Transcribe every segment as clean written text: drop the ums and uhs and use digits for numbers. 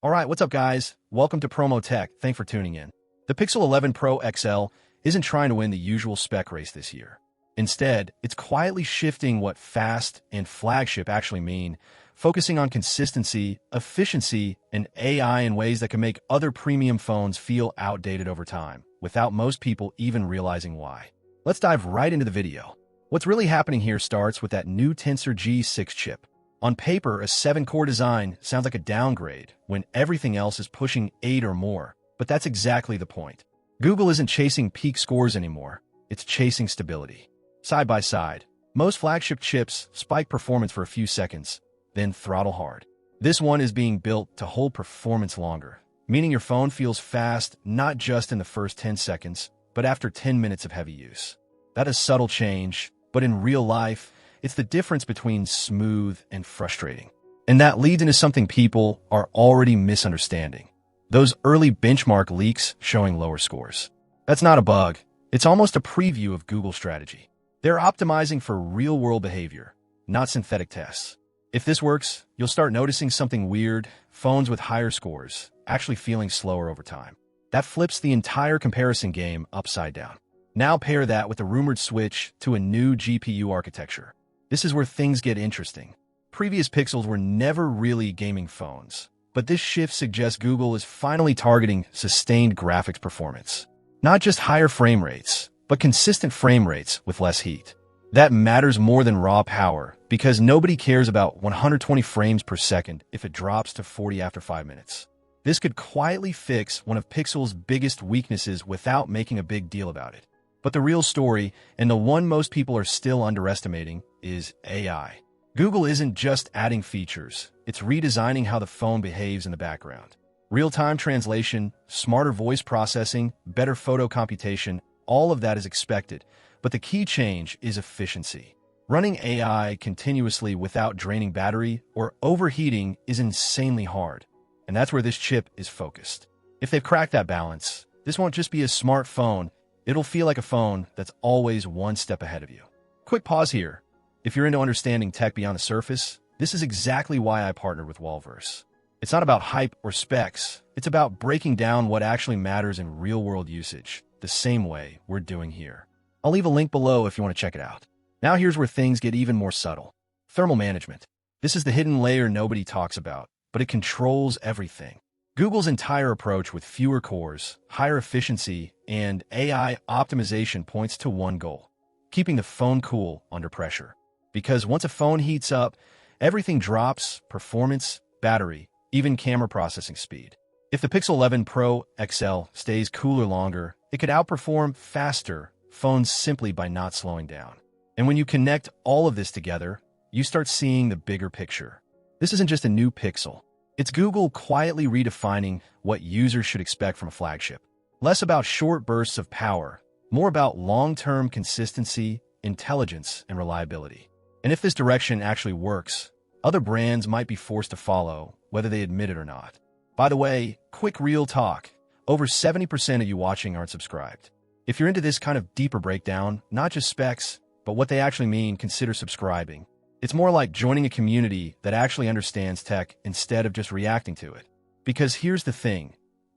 All right, what's up, guys? Welcome to Promotech. Thanks for tuning in. The Pixel 11 Pro XL isn't trying to win the usual spec race this year. Instead, it's quietly shifting what fast and flagship actually mean, focusing on consistency, efficiency, and AI in ways that can make other premium phones feel outdated over time, without most people even realizing why. Let's dive right into the video. What's really happening here starts with that new Tensor G6 chip. On paper, a 7-core design sounds like a downgrade when everything else is pushing 8 or more, but that's exactly the point. Google isn't chasing peak scores anymore, it's chasing stability. Side by side, most flagship chips spike performance for a few seconds, then throttle hard. This one is being built to hold performance longer, meaning your phone feels fast not just in the first 10 seconds, but after 10 minutes of heavy use. That is a subtle change, but in real life, it's the difference between smooth and frustrating. And that leads into something people are already misunderstanding. Those early benchmark leaks showing lower scores. That's not a bug. It's almost a preview of Google's strategy. They're optimizing for real-world behavior, not synthetic tests. If this works, you'll start noticing something weird, phones with higher scores actually feeling slower over time. That flips the entire comparison game upside down. Now pair that with the rumored switch to a new GPU architecture. This is where things get interesting. Previous Pixels were never really gaming phones, but this shift suggests Google is finally targeting sustained graphics performance. Not just higher frame rates, but consistent frame rates with less heat. That matters more than raw power, because nobody cares about 120 frames per second if it drops to 40 after 5 minutes. This could quietly fix one of Pixel's biggest weaknesses without making a big deal about it. But the real story, and the one most people are still underestimating, is AI. Google isn't just adding features, it's redesigning how the phone behaves in the background. Real-time translation, smarter voice processing, better photo computation, all of that is expected, but the key change is efficiency. Running AI continuously without draining battery or overheating is insanely hard, and that's where this chip is focused. If they've cracked that balance, this won't just be a smartphone, it'll feel like a phone that's always one step ahead of you. Quick pause here. If you're into understanding tech beyond the surface, this is exactly why I partnered with Walverse. It's not about hype or specs, it's about breaking down what actually matters in real-world usage, the same way we're doing here. I'll leave a link below if you want to check it out. Now here's where things get even more subtle. Thermal management. This is the hidden layer nobody talks about, but it controls everything. Google's entire approach with fewer cores, higher efficiency, and AI optimization points to one goal: keeping the phone cool under pressure. Because once a phone heats up, everything drops: performance, battery, even camera processing speed. If the Pixel 11 Pro XL stays cooler longer, it could outperform faster phones simply by not slowing down. And when you connect all of this together, you start seeing the bigger picture. This isn't just a new Pixel. It's Google quietly redefining what users should expect from a flagship. Less about short bursts of power, more about long-term consistency, intelligence, and reliability. And if this direction actually works, other brands might be forced to follow, whether they admit it or not. By the way, quick real talk. Over 70% of you watching aren't subscribed. If you're into this kind of deeper breakdown, not just specs, but what they actually mean, consider subscribing. It's more like joining a community that actually understands tech instead of just reacting to it. Because here's the thing.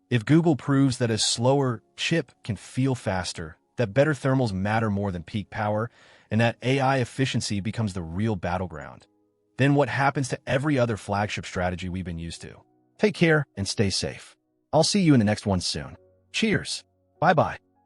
If Google proves that a slower chip can feel faster, that better thermals matter more than peak power, and that AI efficiency becomes the real battleground, then what happens to every other flagship strategy we've been used to? Take care and stay safe. I'll see you in the next one soon. Cheers. Bye-bye.